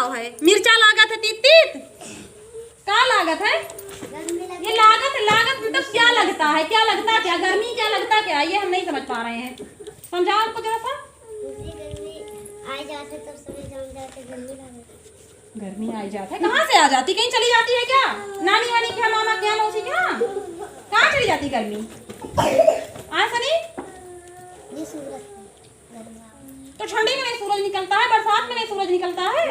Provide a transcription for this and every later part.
भाव है? मिर्चा लागत है तीत तीत, क्या लागत है? ये लागत मतलब क्या लगता है, क्या लगता क्या, गर्मी क्या लगता क्या, ये हम नहीं समझ पा रहे हैं, समझाओ हमको जरा सा। गर्मी आ जाते, कहाँ से आ जाती, कहीं चली जाती है क्या? नानी वानी क्या, मामा क्या, मौसी क्या, कहाँ चली जाती गर्मी? आ सनी तो ठंडी में नहीं सूरज निकलता है, बरसात में नहीं सूरज निकलता है,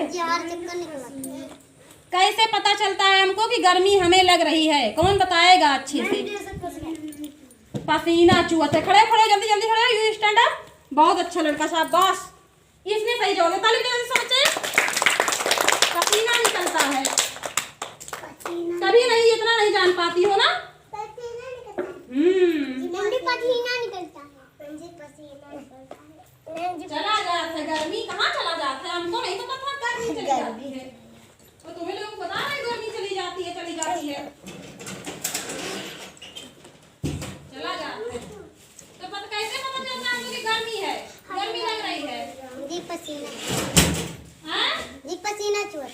कैसे पता चलता है हमको कि गर्मी हमें लग रही है? कौन बताएगा अच्छे से? पसीना चुहत है, खड़े खड़े जल्दी जल्दी खड़े, यू स्टैंड अप, बहुत अच्छा लड़का साहब, बॉस इसने सही जवाब दिया, ताली बजाओ समझे। पसीना निकलता है, कभी नहीं, इतना नहीं जान पाती हो ना। चला जाता है गर्मी, कहाँ चला जाता है, हमको नहीं पता था गर्मी चली जाती है, तो तुम्हें लोगों को पता है गर्मी चली जाती है, चली जाती है, चला जाता है, तो पता कैसे पता चलता है कि गर्मी है, गर्मी लग रही है? पसीना चुहत।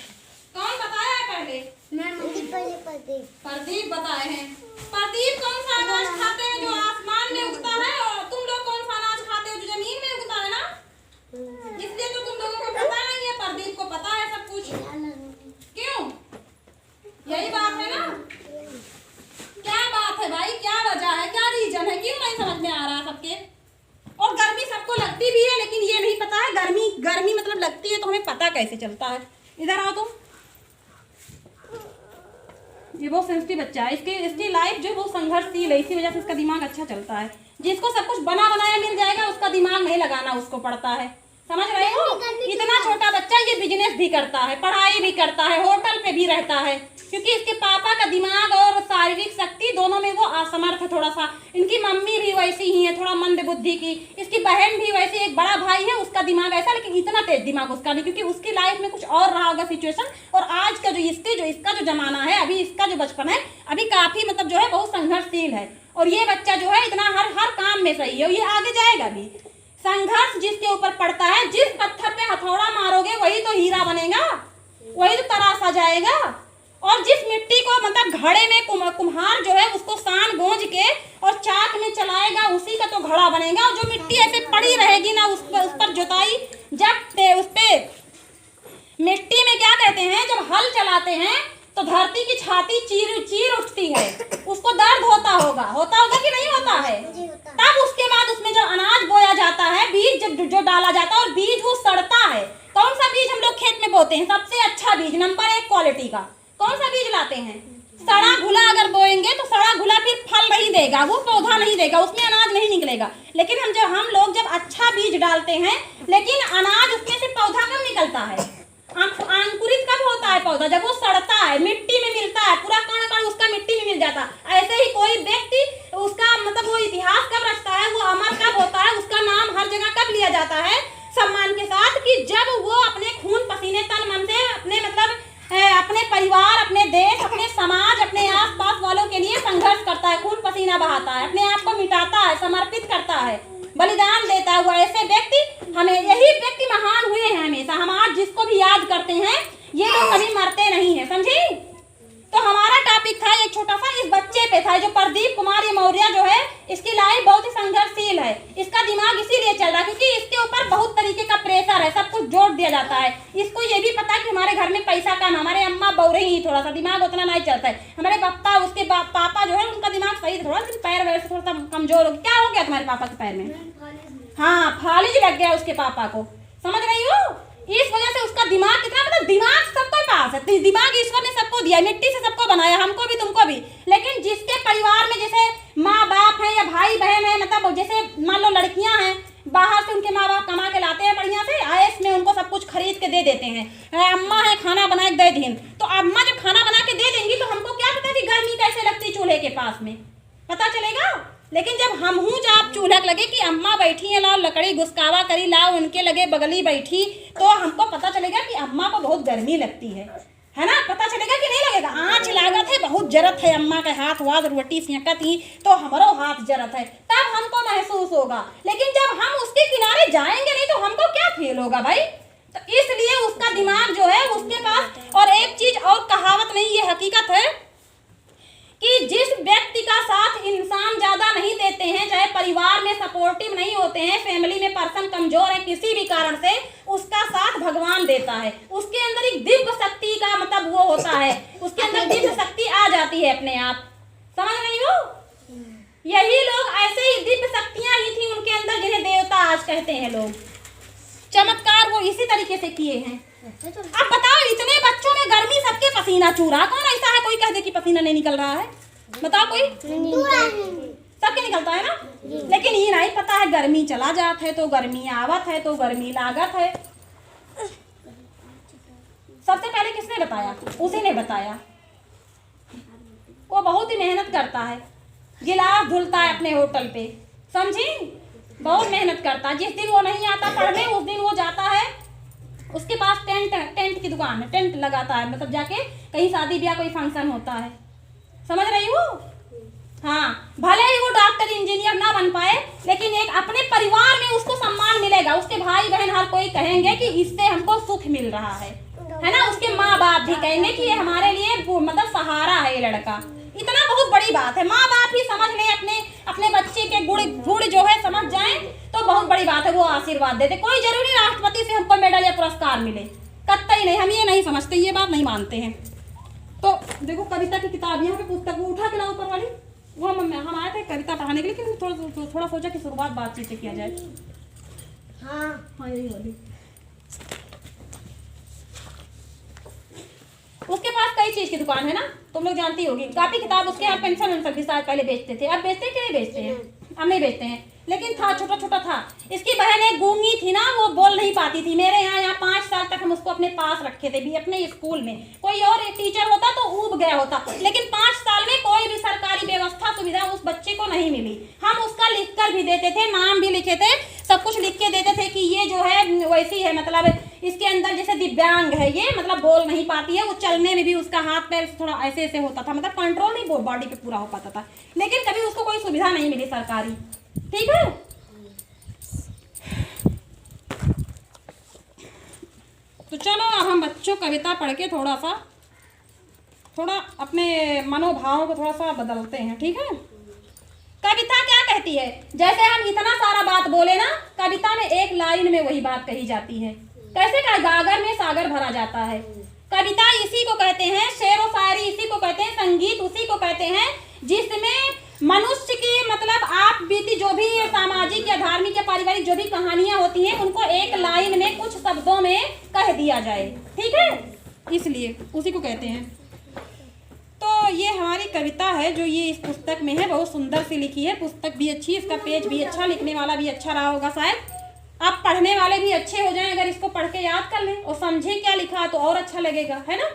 कौन बताया है पहले? प्रदीप बताए हैं। प्रदीप कौन सा अनाज खाते हैं जो आसमान में उगता है, और तुम लोग कौन सा अनाज खाते हो जो जमीन में उगता है ना, इसलिए तो तुम लोगों को पता नहीं है, प्रदीप को पता है सब कुछ। क्यों? यही बात है ना, क्या बात है भाई, क्या वजह है, क्या रीजन है, क्यों नहीं समझ में आ रहा सबके? और गर्मी सबको लगती भी है, लेकिन ये नहीं पता है गर्मी, गर्मी मतलब लगती है तो हमें पता कैसे चलता है। इधर आओ तुम, ये बहुत सेंसिटिव बच्चा है, इसकी लाइफ जो बहुत संघर्षशील है, इसी वजह से इसका दिमाग अच्छा चलता है। जिसको सब कुछ बना बनाया मिल जाएगा, उसका दिमाग नहीं लगाना उसको पड़ता है, समझ रहे हो? इतना छोटा बच्चा ये बिजनेस भी करता है, पढ़ाई भी करता है, होटल पे भी रहता है, क्योंकि इसके पापा का दिमाग और शारीरिक शक्ति दोनों में वो असमर्थ है थोड़ा सा। इनकी मम्मी भी वैसी ही है, थोड़ा मंद बुद्धि की, इसकी बहन भी वैसी, एक बड़ा भाई है उसका दिमाग ऐसा, लेकिन इतना तेज दिमाग उसका नहीं, क्योंकि उसकी लाइफ में कुछ और रहा होगा सिचुएशन। और आज का जो इसका जो जमाना है, अभी इसका जो बचपन है, अभी काफी मतलब जो है बहुत संघर्षशील है। और ये बच्चा जो है इतना हर काम में सही है, ये आगे जाएगा भी। संघर्ष जिसके ऊपर पड़ता है, जिस पत्थर पे हथौड़ा मारोगे वही तो हीरा बनेगा, वही तो तराशा जाएगा। और जिस मिट्टी को मतलब घड़े में कुम्हार जो है उसको सान गोंज के और चाक में चलाएगा, उसी का तो घड़ा बनेगा। और जो मिट्टी ऐसे पड़ी रहेगी ना, उस पर जुताई जब उस पे मिट्टी में क्या कहते हैं, जब हल चलाते हैं तो धरती की छाती चीर उठती है, उसको दर्द होता होगा कि नहीं होता है? तब उसके बाद उसमें जब अनाज बोया जाता है, बीज जब जो डाला जाता है और बीज वो सड़ता है, कौन सा बीज हम लोग खेत में बोते हैं? सबसे अच्छा बीज, नंबर 1 क्वालिटी का कौन सा बीज लाते हैं? सड़ा घुला अगर बोएंगे तो सड़ा घुला फिर फल नहीं देगा, वो पौधा नहीं देगा, उसमें अनाज नहीं निकलेगा। लेकिन हम लोग जब अच्छा बीज डालते हैं, लेकिन अनाज उसमें से पौधा कब निकलता है? अंकुरित कब होता है पौधा? जब वो सड़ता है, मिट्टी में मिलता है, पूरा कण उसका मिट्टी में मिल जाता है। ऐसे ही कोई व्यक्ति उसका मतलब वो इतिहास कब रचता है, वो अमर कब होता है, उसका नाम हर जगह कब लिया जाता है सम्मान के साथ, कि जब वो अपने खून पसीने तन मन से अपने मतलब अपने परिवार, अपने देश, अपने समाज, अपने आसपास वालों के लिए संघर्ष करता है, खून पसीना बहाता है, अपने आप को मिटाता है, समर्पित करता है, बलिदान देता हुआ। ऐसे व्यक्ति यही व्यक्ति महान हुए हैं हमेशा। हम आज जिसको भी याद करते हैं, ये लोग कभी मरते नहीं है, समझी? तो हमारा टॉपिक था एक छोटा सा इस बच्चे पे था, जो प्रदीप कुमार मौर्य जो है, इसकी लाइफ बहुत ही संघर्षशील है। इसका दिमाग इसीलिए चल रहा है क्योंकि इसके ऊपर बहुत तरीके का प्रेशर है, सब कुछ जोड़ दिया जाता है। इसको ये भी पता कि हमारे घर में पैसा कम, हमारे अम्मा बौरे ही, थोड़ा सा दिमाग उतना नहीं चलता है। हमारे पापा, उसके पापा जो है उनका दिमाग सही थोड़ा, लेकिन पैर वैर से थोड़ा सा कमजोर हो गया। क्या हो गया तुम्हारे पापा के पैर में? हाँ, फालिज लग गया उसके पापा को, समझ रही हो? इस वजह से उसका दिमाग कितना, मतलब दिमाग सबको पास है, दिमाग ईश्वर ने सबको दिया, मिट्टी से सबको बनाया, हमको भी तुमको भी। लेकिन जिसके परिवार में जैसे माँ बाप है या भाई बहन है, मतलब जैसे मान लो लड़कियां हैं, बाहर से उनके माँ बाप कमा के लाते हैं बढ़िया से, आयस में उनको सब कुछ खरीद के दे देते हैं। अम्मा है खाना बना के दे दें, तो अम्मा जब खाना बना के दे देंगी तो हमको क्या पता कि गर्मी कैसे लगती चूल्हे के पास में, पता चलेगा? लेकिन जब हम हूँ जब चूल्हा लगे कि अम्मा बैठी है, लाओ लकड़ी गुस्कावा करी, लाओ उनके लगे बगली बैठी, तो हमको पता चलेगा कि अम्मा को बहुत गर्मी लगती है ना? पता चलेगा कि नहीं लगेगा? आँच लागत है, बहुत जरत है, अम्मा के हाथ वाद रोटी सेंकत ही तो हमारो हाथ जरत है, तब हमको महसूस होगा। लेकिन जब हम उसके किनारे जाएंगे नहीं तो हमको क्या फील होगा भाई? तो इसलिए उसका दिमाग जो है उसके पास। और एक चीज और कहावत नहीं, ये हकीकत है कि जिस व्यक्ति का साथ इंसान ज्यादा नहीं देते हैं, चाहे परिवार में सपोर्टिव नहीं होते हैं, फैमिली में पर्सन कमजोर है किसी भी कारण से, उसका साथ भगवान देता है। उसके अंदर एक दिव्य शक्ति का मतलब वो होता है, उसके अंदर दिव्य शक्ति आ जाती है अपने आप। समझ रही हो? यही लोग ऐसे ही दिव्य शक्तियां ही थी उनके अंदर जिन्हें देवता आज कहते हैं लोग। चमत्कार वो इसी तरीके से किए हैं। अब बताओ, इतने बच्चों में गर्मी, सबके पसीना चू रहा, कौन ऐसा है कोई कह दे कि पसीना नहीं निकल रहा है? बताओ कोई। सबके निकलता है ना, लेकिन ये नहीं पता है गर्मी चला जात है तो गर्मी आवत है तो गर्मी लागत है। सबसे पहले किसने बताया? उसी ने बताया। वो बहुत ही मेहनत करता है, गिलास धुलता है अपने होटल पे, समझी? बहुत मेहनत करता है। जिस दिन वो नहीं आता पढ़ने, उस दिन वो जाता है, उसके पास टेंट की दुकान है, टेंट लगाता है, मतलब जाके कहीं शादी ब्याह कोई फंक्शन होता है। समझ रही हो? हाँ, भले ही वो डॉक्टर इंजीनियर ना बन पाए, लेकिन एक अपने परिवार में उसको सम्मान मिलेगा। उसके भाई बहन हर कोई कहेंगे कि इससे हमको सुख मिल रहा है ना? उसके माँ बाप भी कहेंगे कि ये हमारे लिए मतलब सहारा है ये लड़का। इतना बहुत बड़ी बात है। माँ बाप ही समझ लें, अपने बच्चे के गुण जो है समझ जाएं तो बहुत बड़ी बात है, वो आशीर्वाद देते। कोई जरूरी राष्ट्रपति से हमको मेडल या पुरस्कार मिले, कतई नहीं। हम ये नहीं समझते, ये बात नहीं मानते हैं। तो देखो कविता की किताब यहाँ पे पुस्तक वो उठा के लाओ ऊपर वाली, वो हम आए थे कविता पढ़ाने के लिए, लेकिन थोड़ा सोचा कि शुरुआत बातचीत से किया जाए। हाँ यही वाली। उसके पास कई चीज की दुकान है ना, तुम लोग जानती होगी। काफी किताब उसके यहाँ पेंसिल वेंसिल भी शायद पहले बेचते थे। अब बेचते हैं कि नहीं बेचते हैं? अब नहीं बेचते हैं, लेकिन था, छोटा छोटा था। इसकी बहन एक गूंगी थी ना, वो बोल नहीं पाती थी। मेरे यहाँ 5 साल तक हम उसको अपने पास रखे थे भी, अपने स्कूल में। कोई और एक टीचर होता तो ऊब गया होता, लेकिन 5 साल में कोई भी सरकारी व्यवस्था सुविधा उस बच्चे को नहीं मिली। हम उसका लिख कर भी देते थे, नाम भी लिखे थे, सब कुछ लिख के देते थे कि ये जो है वैसी है, मतलब इसके अंदर जैसे दिव्यांग है ये, मतलब बोल नहीं पाती है। वो चलने में भी उसका हाथ पैर थोड़ा ऐसे ऐसे होता था, मतलब कंट्रोल नहीं बॉडी पे पूरा हो पाता था। लेकिन कभी उसको कोई सुविधा नहीं मिली सरकारी। ठीक है, तो चलो अब हम बच्चों कविता पढ़ के थोड़ा अपने मनोभावों को थोड़ा सा बदलते हैं। ठीक है, कविता क्या कहती है? जैसे हम इतना सारा बात बोले ना, कविता में एक लाइन में वही बात कही जाती है। कैसे का गागर में सागर भरा जाता है। कविता इसी को कहते हैं, शेर व शायरी इसी को कहते हैं, संगीत उसी को कहते हैं जिसमें मनुष्य की मतलब आप बीती जो भी सामाजिक या धार्मिक या पारिवारिक जो भी कहानियां होती हैं, उनको एक लाइन में कुछ शब्दों में कह दिया जाए। ठीक है, इसलिए उसी को कहते हैं। तो ये हमारी कविता है जो ये इस पुस्तक में है, बहुत सुंदर सी लिखी है। पुस्तक भी अच्छी है, इसका पेज भी अच्छा, लिखने वाला भी अच्छा रहा होगा शायद। अब पढ़ने वाले भी अच्छे हो जाएं अगर इसको पढ़ के याद कर लें और समझे क्या लिखा तो और अच्छा लगेगा, है ना?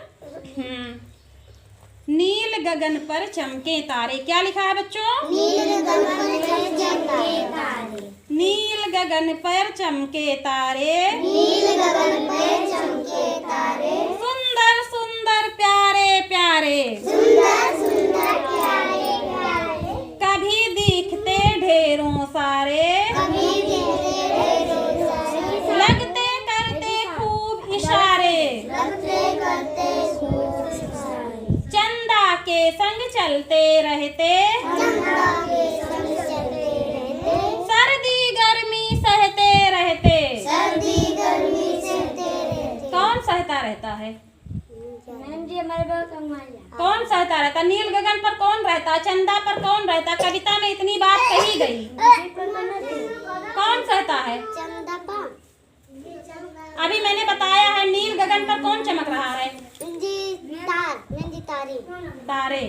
नील गगन पर चमके तारे, क्या लिखा है बच्चों? नील गगन पर चमके तारे, नील गगन पर चमके तारे, नील गगन पर चमके तारे, सुंदर सुंदर प्यारे प्यारे, सुंदर सुंदर प्यारे प्यारे, कभी दिखते ढेरों सारे, कभी दिखते ढेरों सारे, लगते करते खूब इशारे, लगते करते खूब इशारे, चंदा के संग चलते रहते, चंदा के संग चलते रहते, सर्दी गर्मी सहते रहते। सर्दी गर्मी सहते रहते। कौन सहता रहता है? मैम जी हमारे पास कमाया। कौन सहता रहता? नील गगन पर कौन रहता? चंदा पर कौन रहता? कविता में इतनी बात कही गई, कौन सहता है? चंदा पा। अभी मैंने बताया है नील गगन पर कौन चमक रहा है? तारे। तारे।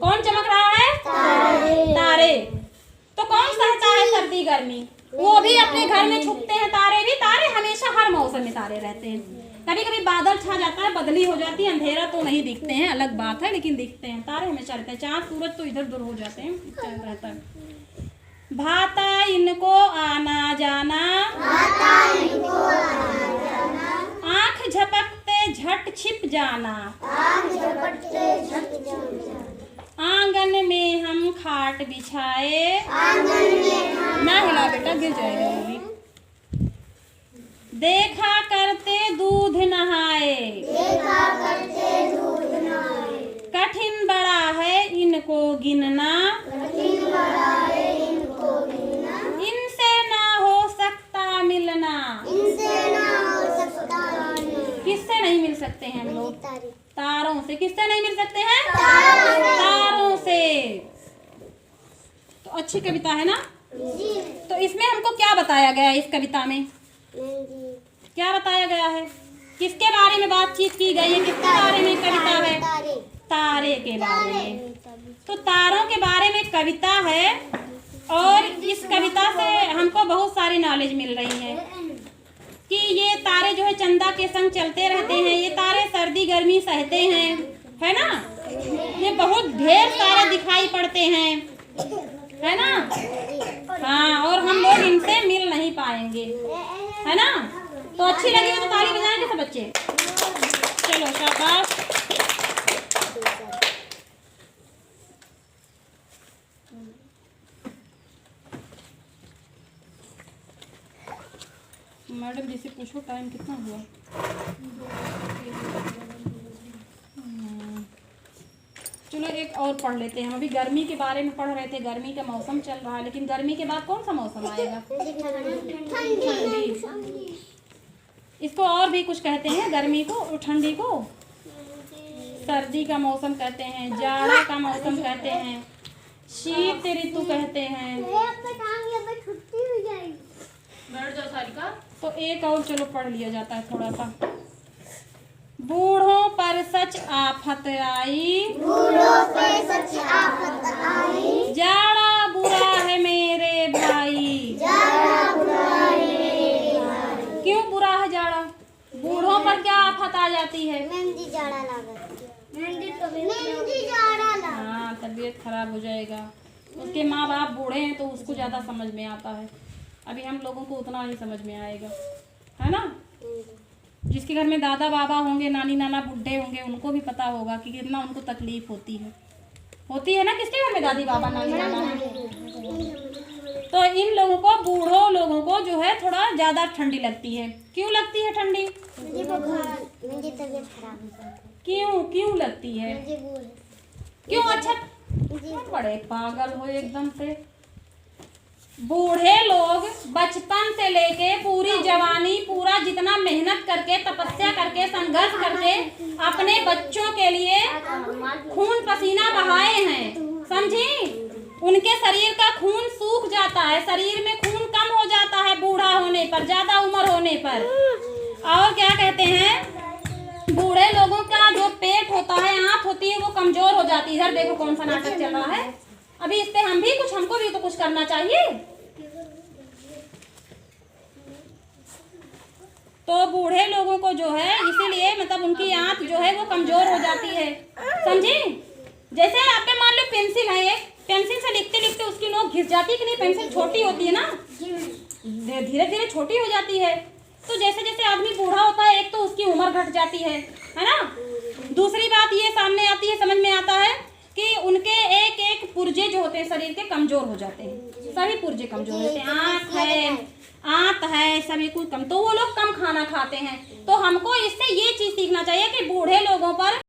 कौन चमक रहा है? तारे। तारे। तो कौन सहता है सर्दी गर्मी? वो भी अपने घर में छुपते हैं तारे भी। तारे हमेशा हर मौसम में तारे रहते हैं। कभी कभी बादल छा जाता है, बदली हो जाती है, अंधेरा तो नहीं दिखते हैं, अलग बात है, लेकिन दिखते हैं। तारे हमेशा रहते हैं। चांद सूरज तो इधर उधर हो जाते हैं, रहता है। भाता इनको आना जाना, आँख झपकते झट छिप जाना, आंगन में हम खाट बिछाए, ना हिला बेटा गिर जाएगा वो भी। देखा करते दूध नहाए, देखा करते दूध नहाए, कठिन बड़ा है इनको गिनना, कठिन बड़ा है इनको गिनना, इनसे ना हो सकता मिलना। इनसे ना हो सकता मिलना। किससे नहीं मिल सकते हैं हम लोग? तारीफ। तारों से। किससे नहीं मिल सकते हैं? तारों से। तारों से। तो अच्छी कविता है ना? जी। तो इसमें हमको क्या बताया गया है? इस कविता में जी। क्या बताया गया है? किसके बारे में बातचीत की गई है? किसके बारे में कविता है? तारे। तारे के बारे में। तो तारों के बारे में कविता है और इस कविता से हमको बहुत सारी नॉलेज मिल रही है कि ये तारे जो है चंदा के संग चलते रहते हैं, ये तारे सर्दी गर्मी सहते हैं, है ना? ये बहुत ढेर सारे दिखाई पड़ते हैं, है ना? हाँ, और हम लोग इनसे मिल नहीं पाएंगे, है ना? तो अच्छी लगी हो तो ताली बजाएंगे सब बच्चे। चलो शाबाश। मैडम जी से पूछो टाइम कितना हुआ। चलो एक और पढ़ लेते हैं। हम अभी गर्मी के बारे में पढ़ रहे थे, गर्मी का मौसम चल रहा है, लेकिन गर्मी के बाद कौन सा मौसम आएगा? ठंडी। इसको और भी कुछ कहते हैं, गर्मी को, ठंडी को सर्दी का मौसम कहते हैं, जाड़ा का मौसम कहते हैं, शीत ऋतु कहते हैं। छुट्टी हो जाएगी। बैठ जाओ सारिका। तो एक और चलो पढ़ लिया जाता है थोड़ा सा। बूढ़ों पर सच आफत आई, बूढ़ों पे सच आफत आई, जाड़ा बुरा है मेरे भाई। जाड़ा बुरा है मेरे भाई। क्यों बुरा है जाड़ा? बूढ़ों पर क्या आफत आ जाती है? मेहंदी जाड़ा लागत। मेहंदी जाड़ा लागत। हाँ, तबीयत खराब हो जाएगा। उसके माँ बाप बूढ़े हैं तो उसको ज़्यादा समझ में आता है, अभी हम लोगों को उतना ही समझ में आएगा, है ना? जिसके घर में दादा बाबा होंगे, नानी नाना बुढ़े होंगे, उनको भी पता होगा कि कितना उनको तकलीफ होती है ना? किसके घर में दादी बाबा नानी नाना है? तो इन लोगों को, बूढ़ों लोगों को जो है थोड़ा ज़्यादा ठंडी लगती है। क्यों लगती है ठंडी? मुझे तबीयत खराब हो जाती है। क्यों लगती है? मुझे बोल। क्यों? अच्छा, बड़े पागल हो एकदम से। बूढ़े लोग बचपन से लेके पूरी जवानी, पूरा जितना मेहनत करके, तपस्या करके, संघर्ष करके अपने बच्चों के लिए खून पसीना बहाए हैं, समझी? उनके शरीर का खून सूख जाता है, शरीर में खून कम हो जाता है बूढ़ा होने पर, ज्यादा उम्र होने पर। और क्या कहते हैं, बूढ़े लोगों का जो पेट होता है, आंत होती है, वो कमजोर हो जाती है। इधर देखो कौन सा नाटक चल रहा है अभी, इस पे हमको भी तो कुछ करना चाहिए। तो बूढ़े लोगों को जो है इसीलिए मतलब उनकी आंत जो है वो कमजोर हो जाती है, समझी? जैसे आप पे मान लो पेंसिल है, एक पेंसिल से लिखते लिखते उसकी नोक घिस जाती है कि नहीं? पेंसिल छोटी होती है ना, धीरे धीरे छोटी हो जाती है। तो जैसे जैसे आदमी बूढ़ा होता है, एक तो उसकी उम्र घट जाती है ना? दूसरी बात ये सामने आती है, समझ में आता है कि उनके एक एक पुर्जे जो होते हैं शरीर के कमजोर हो जाते हैं, सभी पुर्जे कमजोर होते हैं, आंत है सभी कुछ कम, तो वो लोग कम खाना खाते हैं। तो हमको इससे ये चीज सीखना चाहिए कि बूढ़े लोगों पर